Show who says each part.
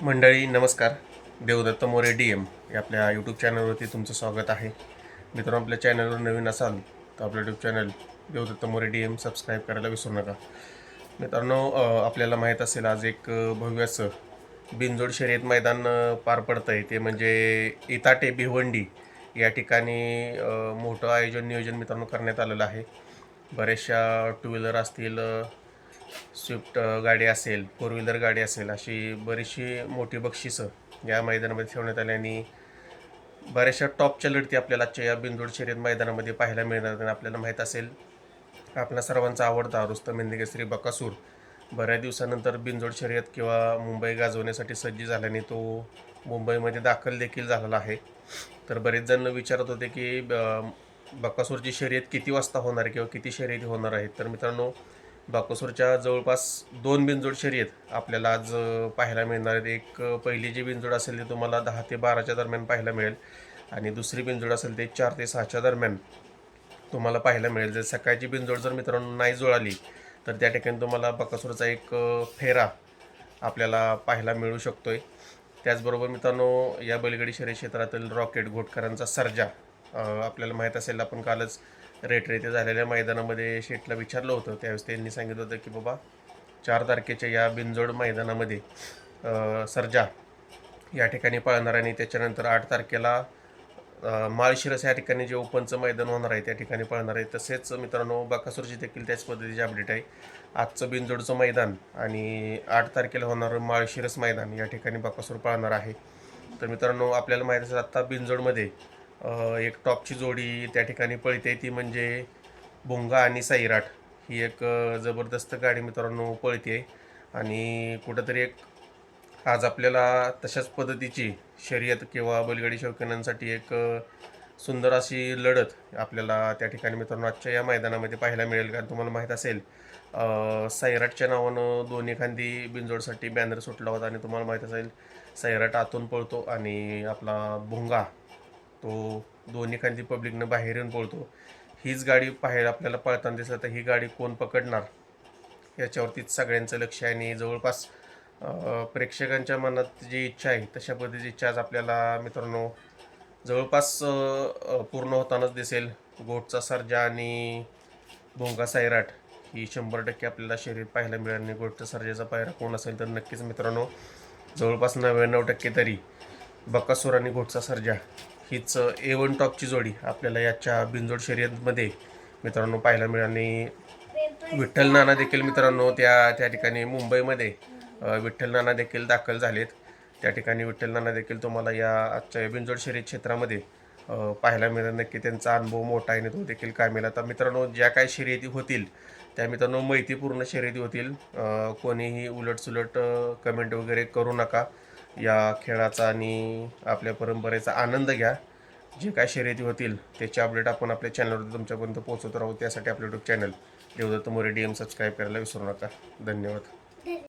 Speaker 1: मंडळी नमस्कार. Devdatt More D M या आपल्या यूट्यूब चॅनलवरती तुमचं स्वागत आहे. मित्रांनो, आपल्या चॅनलवर नवीन असाल तर आपलं YouTube channel Devdatt More D M subscribe करायला विसरू नका. मित्रांनो, आपल्याला माहीत असेल आज एक भव्य असं बिनजोड शर्यत मैदान पार पडतं आहे. ते म्हणजे इताटे भिवंडी या ठिकाणी मोठं नियोजन मित्रांनो करण्यात आलेलं आहे. बऱ्याचशा टू व्हीलर असतील, स्विफ्ट गाडी असेल, फोर व्हीलर गाडी असेल, अशी बरीचशी मोठी बक्षिसं या मैदानामध्ये ठेवण्यात आली आणि बऱ्याचशा टॉपच्या लढती आपल्याला आजच्या या बिनजोड शर्यत मैदानामध्ये पाहायला मिळणार. आणि आपल्याला माहीत असेल, आपला सर्वांचा आवडता रुस्तम हिंदकेसरी बकासूर बऱ्याच दिवसानंतर बिनजोड शर्यत किंवा मुंबई गाजवण्यासाठी सज्ज झाल्याने तो मुंबईमध्ये दाखल देखील झालेला आहे. तर बरेच जण विचारत होते की बकासूरची शर्यत किती वाजता होणार आहे किंवा किती शर्यती होणार आहेत. तर मित्रांनो, बकासूरच्या जवळपास 2 बिनजोड शर्यत आपल्याला आज पाहायला मिळणार आहेत. एक पहिली जी बिनजोड असेल ती तुम्हाला 10 ते 12च्या दरम्यान पाहायला मिळेल आणि दुसरी बिनजोड असेल ते 4 ते 6च्या दरम्यान तुम्हाला पाहायला मिळेल. जर सकाळची बिनजोड जर मित्रांनो नाही जुळाली तर त्या ठिकाणी तुम्हाला बकासूरचा एक फेरा आपल्याला पाहायला मिळू शकतोय. त्याचबरोबर मित्रांनो, या बैलगाडी शर्यत क्षेत्रातील रॉकेट घोटकरांचा सर्जा, आपल्याला माहीत असेल, आपण कालच रेट येथे झालेल्या मैदानामध्ये शेटला विचारलं होतं. त्यावेळेस त्यांनी सांगितलं होतं की बाबा 4 तारखेच्या या बिनजोड मैदानामध्ये सर्जा या ठिकाणी पळणार आणि त्याच्यानंतर 8 तारखेला माळशिरस या ठिकाणी जे ओपनचं मैदान होणार आहे त्या ठिकाणी पळणार आहे. तसेच मित्रांनो, बकासूरची देखील त्याच पद्धतीची अपडेट आहे. आजचं बिनजोडचं मैदान आणि 8 तारखेला होणारं माळशिरस मैदान या ठिकाणी बकासूर पळणार आहे. तर मित्रांनो, आपल्याला माहीत असेल आत्ता बिनजोडमध्ये एक टॉपची जोडी त्या ठिकाणी पळते, ती म्हणजे भुंगा आणि सैराट. ही एक जबरदस्त गाडी मित्रांनो पळते आणि कुठंतरी एक आज आपल्याला तशाच पद्धतीची शर्यत किंवा बैलगाडी शौकीनांसाठी एक सुंदर अशी लढत आपल्याला त्या ठिकाणी मित्रांनो आजच्या या मैदानामध्ये पाहायला मिळेल. कारण तुम्हाला माहीत असेल, सैराटच्या नावानं दोन्ही खांदी बिनजोडसाठी बॅनर सुटला होता आणि तुम्हाला माहीत असेल, सैराट आतून पळतो आणि आपला भुंगा तो दोन्ही खांदी पब्लिकनं बाहेर येऊन पळतो. हीच गाडी पाहायला आपल्याला पळताना दिसत. तर ही गाडी कोण पकडणार याच्यावरतीच सगळ्यांचं लक्ष आहे आणि जवळपास प्रेक्षकांच्या मनात जी इच्छा आहे तशा पद्धतीची इच्छा आज आपल्याला मित्रांनो जवळपास पूर्ण होतानाच दिसेल. गोटचा सर्जा आणि भोंगा सैराट ही 100% आपल्याला शर्यत पाहायला मिळेल आणि गोटचा सर्जाचा पायरा कोण असेल तर नक्कीच मित्रांनो जवळपास 99% तरी बकासूर आणि गोटचा सर्जा हीच A1 टॉपची जोडी आपल्याला याच्या बिनजोड शर्यतमध्ये मित्रांनो पाहायला मिळेल. आणि विठ्ठल नाना देखील मित्रांनो त्या ठिकाणी मुंबईमध्ये विठ्ठल नाना देखील दाखल झालेत. त्या ठिकाणी विठ्ठल नाना देखील तुम्हाला या आजच्या बिनजोड शर्यत क्षेत्रामध्ये पाहायला मिळेल. नक्की त्यांचा अनुभव मोठा आहे आणि तो देखील कामेल. आता मित्रांनो, ज्या काही शर्यती होतील त्या मित्रांनो मैत्रीपूर्ण शर्यती होतील. कोणीही उलटसुलट कमेंट वगैरे करू नका. या खेळाचा आणि आपल्या परंपरेचा आनंद घ्या. जे काय शर्यती होतील त्याची अपडेट आपण आपल्या चॅनलवरती तुमच्यापर्यंत पोहोचवत राहू. त्यासाठी आपलं YouTube channel Devdatt More DM subscribe करायला विसरू नका. धन्यवाद.